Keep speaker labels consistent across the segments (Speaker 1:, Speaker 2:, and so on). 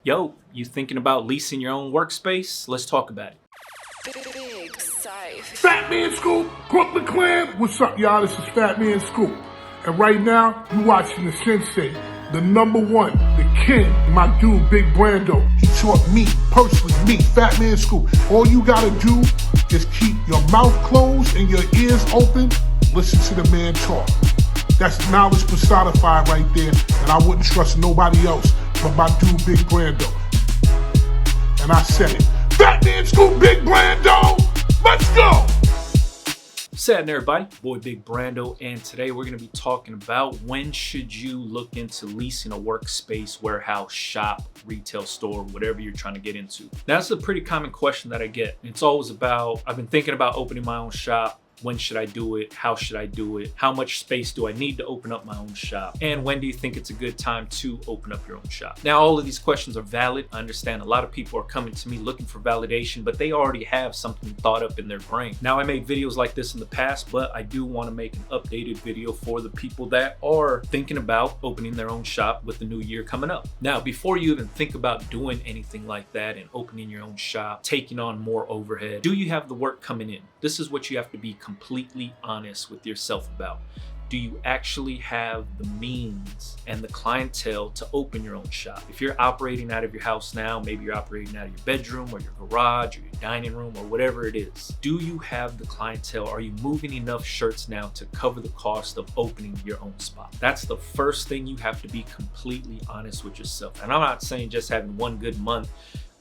Speaker 1: Yo, you thinking about leasing your own workspace? Let's talk about it.
Speaker 2: Big Sife.
Speaker 3: Fat Man Scoop, Brooklyn Clan. What's up, y'all? This is Fat Man Scoop. And right now, you watching the sensei, the number one, the king, my dude, Big Brando. He taught me, personally, me, Fat Man Scoop. All you gotta do is keep your mouth closed and your ears open. Listen to the man talk. That's knowledge personified right there, and I wouldn't trust nobody else but my dude, Big Brando. And I said it. Fat Man Scoop, Big Brando, let's go!
Speaker 1: What's happening, everybody? Boy, Big Brando, and today we're going to be talking about when should you look into leasing a workspace, warehouse, shop, retail store, whatever you're trying to get into. Now, that's a pretty common question that I get. It's always about, I've been thinking about opening my own shop. When should I do it? How should I do it? How much space do I need to open up my own shop? And when do you think it's a good time to open up your own shop? Now, all of these questions are valid. I understand a lot of people are coming to me looking for validation, but they already have something thought up in their brain. Now, I made videos like this in the past, but I do want to make an updated video for the people that are thinking about opening their own shop with the new year coming up. Now, before you even think about doing anything like that and opening your own shop, taking on more overhead, do you have the work coming in? This is what you have to be completely honest with yourself about. Do you actually have the means and the clientele to open your own shop? If you're operating out of your house now, maybe you're operating out of your bedroom or your garage or your dining room or whatever it is, do you have the clientele? Are you moving enough shirts now to cover the cost of opening your own spot? That's the first thing you have to be completely honest with yourself. And I'm not saying just having one good month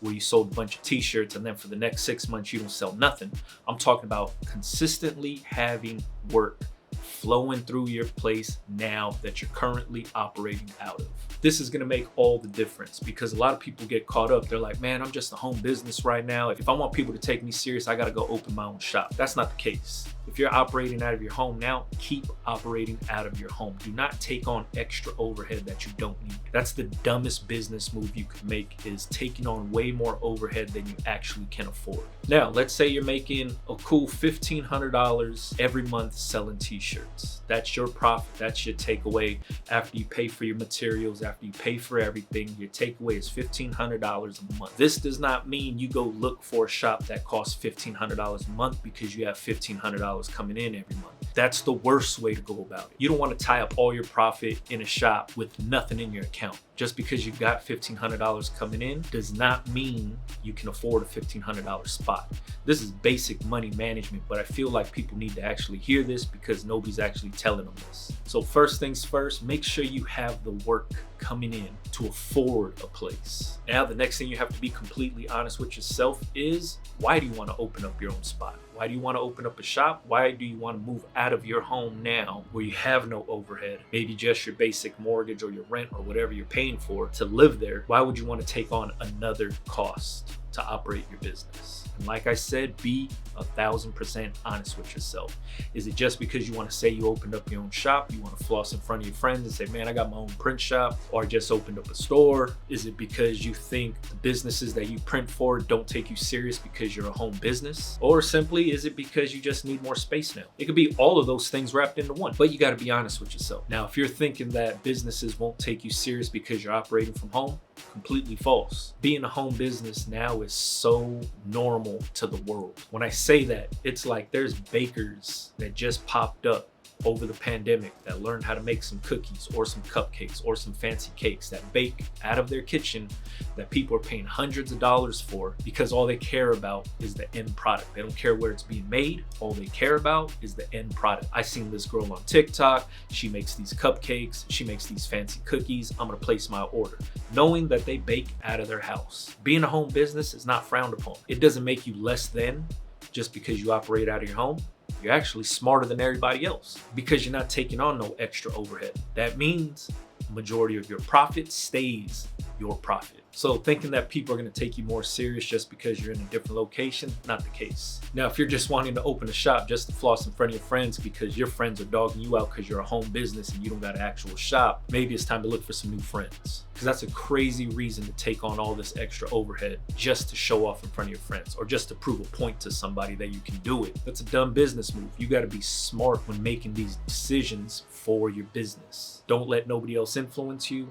Speaker 1: where you sold a bunch of t-shirts and then for the next 6 months you don't sell nothing. I'm talking about consistently having work flowing through your place now that you're currently operating out of. This is gonna make all the difference because a lot of people get caught up. They're like, man, I'm just a home business right now. If I want people to take me serious, I gotta go open my own shop. That's not the case. If you're operating out of your home now, keep operating out of your home. Do not take on extra overhead that you don't need. That's the dumbest business move you could make, is taking on way more overhead than you actually can afford. Now, let's say you're making a cool $1,500 every month selling t-shirts. That's your profit. That's your takeaway. After you pay for your materials, after you pay for everything, your takeaway is $1,500 a month. This does not mean you go look for a shop that costs $1,500 a month because you have $1,500 coming in every month. That's the worst way to go about it. You don't want to tie up all your profit in a shop with nothing in your account. Just because you got $1,500 coming in does not mean you can afford a $1,500 spot. This is basic money management, but I feel like people need to actually hear this because nobody's actually telling them this. So first things first, make sure you have the work coming in to afford a place. Now, the next thing you have to be completely honest with yourself is, why do you want to open up your own spot? Why do you want to open up a shop? Why do you want to move out of your home now where you have no overhead? Maybe just your basic mortgage or your rent or whatever you're paying for to live there. Why would you want to take on another cost to operate your business? And like I said, be 1,000% honest with yourself. Is it just because you want to say you opened up your own shop, you want to floss in front of your friends and say, man, I got my own print shop, or I just opened up a store? Is it because you think the businesses that you print for don't take you serious because you're a home business? Or simply, is it because you just need more space now? It could be all of those things wrapped into one, but you got to be honest with yourself. Now, if you're thinking that businesses won't take you serious because you're operating from home, completely false. Being a home business now is so normal to the world. When I say that, it's like there's bakers that just popped up over the pandemic that learned how to make some cookies or some cupcakes or some fancy cakes that bake out of their kitchen that people are paying hundreds of dollars for because all they care about is the end product. They don't care where it's being made. All they care about is the end product. I seen this girl on TikTok. She makes these cupcakes. She makes these fancy cookies. I'm gonna place my order, knowing that they bake out of their house. Being a home business is not frowned upon. It doesn't make you less than just because you operate out of your home. You're actually smarter than everybody else because you're not taking on no extra overhead. That means the majority of your profit stays your profit. So thinking that people are going to take you more serious just because you're in a different location, not the case. Now, if you're just wanting to open a shop just to floss in front of your friends because your friends are dogging you out because you're a home business and you don't got an actual shop, maybe it's time to look for some new friends. Because that's a crazy reason to take on all this extra overhead just to show off in front of your friends or just to prove a point to somebody that you can do it. That's a dumb business move. You got to be smart when making these decisions for your business. Don't let nobody else influence you.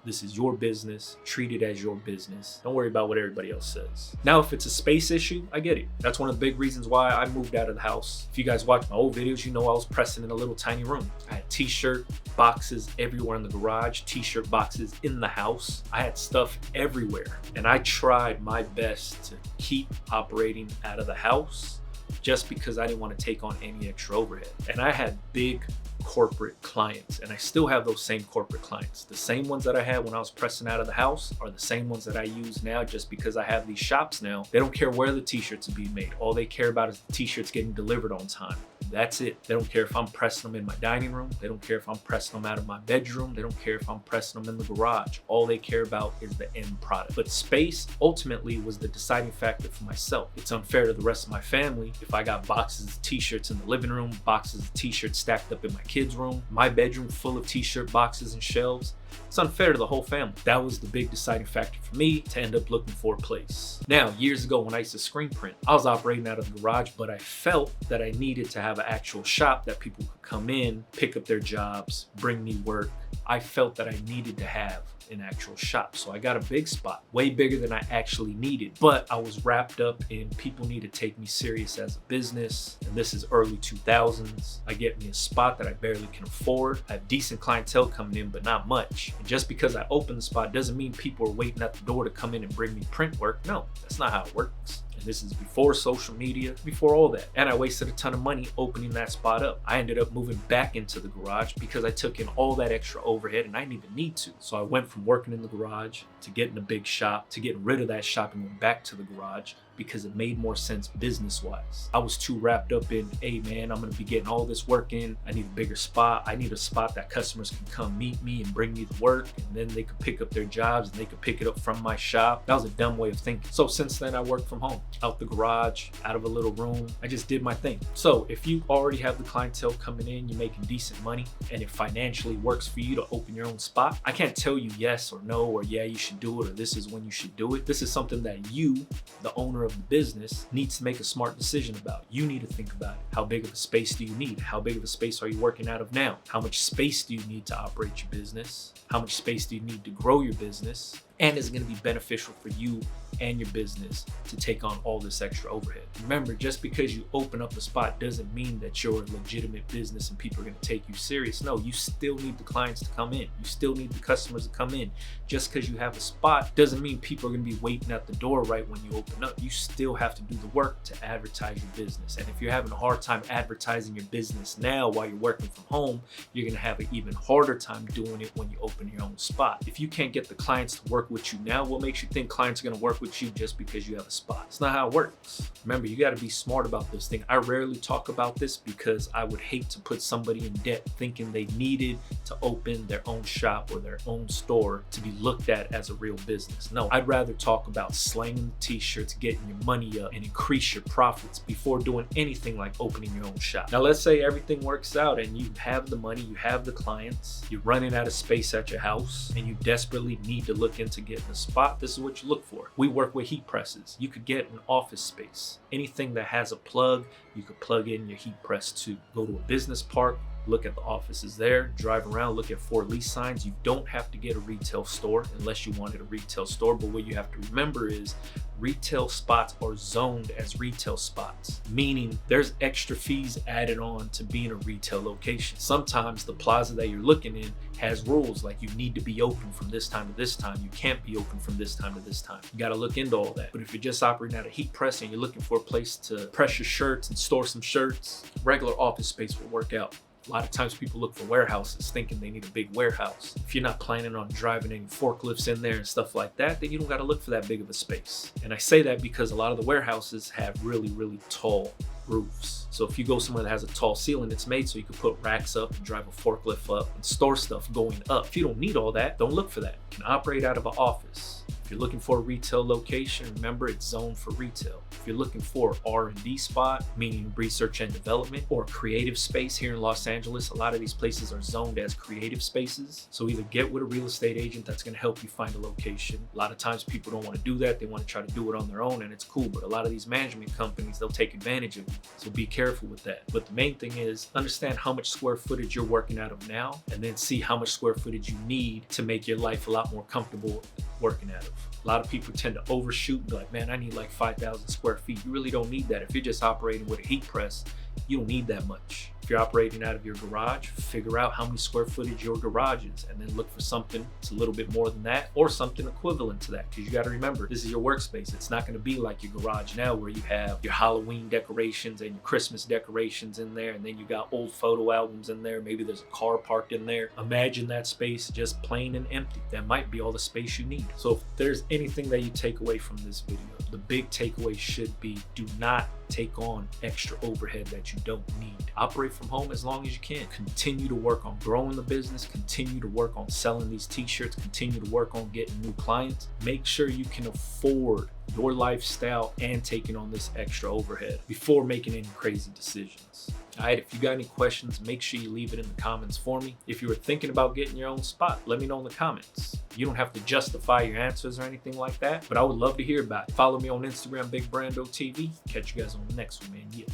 Speaker 1: This is your business. Treat it as your business. Don't worry about what everybody else says. Now, if it's a space issue, I get it. That's one of the big reasons why I moved out of the house. If you guys watch my old videos, you know I was pressing in a little tiny room. I had t-shirt boxes everywhere in the garage, t-shirt boxes in the house. I had stuff everywhere. And I tried my best to keep operating out of the house just because I didn't want to take on any extra overhead. And I had big corporate clients, and I still have those same corporate clients. The same ones that I had when I was pressing out of the house are the same ones that I use now. Just because I have these shops now, they don't care where the t-shirts are being made. All they care about is the t-shirts getting delivered on time. That's it. They don't care if I'm pressing them in my dining room. They don't care if I'm pressing them out of my bedroom. They don't care if I'm pressing them in the garage. All they care about is the end product. But space ultimately was the deciding factor for myself. It's unfair to the rest of my family if I got boxes of t-shirts in the living room, boxes of t-shirts stacked up in my kids' room, my bedroom full of t-shirt boxes and shelves. It's unfair to the whole family. That was the big deciding factor for me to end up looking for a place. Now, years ago when I used to screen print, I was operating out of the garage, but I felt that I needed to have an actual shop that people could come in, pick up their jobs, bring me work. I felt that I needed to have an actual shop. So I got a big spot, way bigger than I actually needed, but I was wrapped up in people need to take me serious as a business. And this is early 2000s. I get me a spot that I barely can afford. I have decent clientele coming in, but not much. And just because I open the spot doesn't mean people are waiting at the door to come in and bring me print work. No, that's not how it works. And this is before social media, before all that. And I wasted a ton of money opening that spot up. I ended up moving back into the garage because I took in all that extra overhead and I didn't even need to. So I went from working in the garage to getting a big shop, to getting rid of that shop and going back to the garage because it made more sense business-wise. I was too wrapped up in, hey man, I'm gonna be getting all this work in. I need a bigger spot. I need a spot that customers can come meet me and bring me the work, and then they could pick up their jobs and they could pick it up from my shop. That was a dumb way of thinking. So since then, I work from home, out the garage, out of a little room. I just did my thing. So if you already have the clientele coming in, you're making decent money, and it financially works for you to open your own spot, I can't tell you yes or no, or yeah, you should do it, or this is when you should do it. This is something that you, the owner of the business, needs to make a smart decision about. You need to think about it. How big of a space do you need? How big of a space are you working out of now? How much space do you need to operate your business? How much space do you need to grow your business? And is it going to be beneficial for you and your business to take on all this extra overhead? Remember, just because you open up a spot doesn't mean that you're a legitimate business and people are going to take you serious. No, you still need the clients to come in. You still need the customers to come in. Just because you have a spot doesn't mean people are going to be waiting at the door right when you open up. You still have to do the work to advertise your business. And if you're having a hard time advertising your business now while you're working from home, you're going to have an even harder time doing it when you open your own spot. If you can't get the clients to work with you now, what makes you think clients are going to work with you just because you have a spot? It's not how it works. Remember, you got to be smart about this thing. I rarely talk about this because I would hate to put somebody in debt thinking they needed to open their own shop or their own store to be looked at as a real business. No, I'd rather talk about slanging t-shirts, getting your money up, and increase your profits before doing anything like opening your own shop. Now, let's say everything works out and you have the money, you have the clients, you're running out of space at your house, and you desperately need to look into getting a spot. This is what you look for. We work with heat presses. You could get an office space. Anything that has a plug, you could plug in your heat press to. Go to a business park, look at the offices there, drive around, look at for lease signs. You don't have to get a retail store unless you wanted a retail store, but what you have to remember is retail spots are zoned as retail spots, meaning there's extra fees added on to being a retail location. Sometimes the plaza that you're looking in has rules like you need to be open from this time to this time. You can't be open from this time to this time. You got to look into all that. But if you're just operating out of heat press and you're looking for a place to press your shirts and store some shirts, regular office space will work out. A lot of times people look for warehouses thinking they need a big warehouse. If you're not planning on driving any forklifts in there and stuff like that, then you don't got to look for that big of a space. And I say that because a lot of the warehouses have really, really tall roofs. So if you go somewhere that has a tall ceiling, it's made so you can put racks up and drive a forklift up and store stuff going up. If you don't need all that, don't look for that. You can operate out of an office. If you're looking for a retail location, remember it's zoned for retail. If you're looking for R&D spot, meaning research and development, or creative space here in Los Angeles, a lot of these places are zoned as creative spaces. So either get with a real estate agent that's going to help you find a location. A lot of times people don't want to do that. They want to try to do it on their own, and it's cool. But a lot of these management companies, they'll take advantage of you. So be careful with that. But the main thing is understand how much square footage you're working out of now, and then see how much square footage you need to make your life a lot more comfortable working out of. A lot of people tend to overshoot and be like, man, I need like 5,000 square feet. You really don't need that. If you're just operating with a heat press, you don't need that much. If you're operating out of your garage, figure out how many square footage your garage is, and then look for something that's a little bit more than that or something equivalent to that. Because you got to remember, this is your workspace. It's not going to be like your garage now where you have your Halloween decorations and your Christmas decorations in there, and then you got old photo albums in there. Maybe there's a car parked in there. Imagine that space just plain and empty. That might be all the space you need. So if there's anything that you take away from this video, the big takeaway should be do not take on extra overhead that you don't need. Operate from home as long as you can. Continue to work on growing the business, continue to work on selling these t-shirts, continue to work on getting new clients. Make sure you can afford your lifestyle and taking on this extra overhead before making any crazy decisions. All right, if you got any questions, make sure you leave it in the comments for me. If you were thinking about getting your own spot, let me know in the comments. You don't have to justify your answers or anything like that, but I would love to hear about it. Follow me on Instagram, Big Brando TV. Catch you guys on the next one, man. Yeah.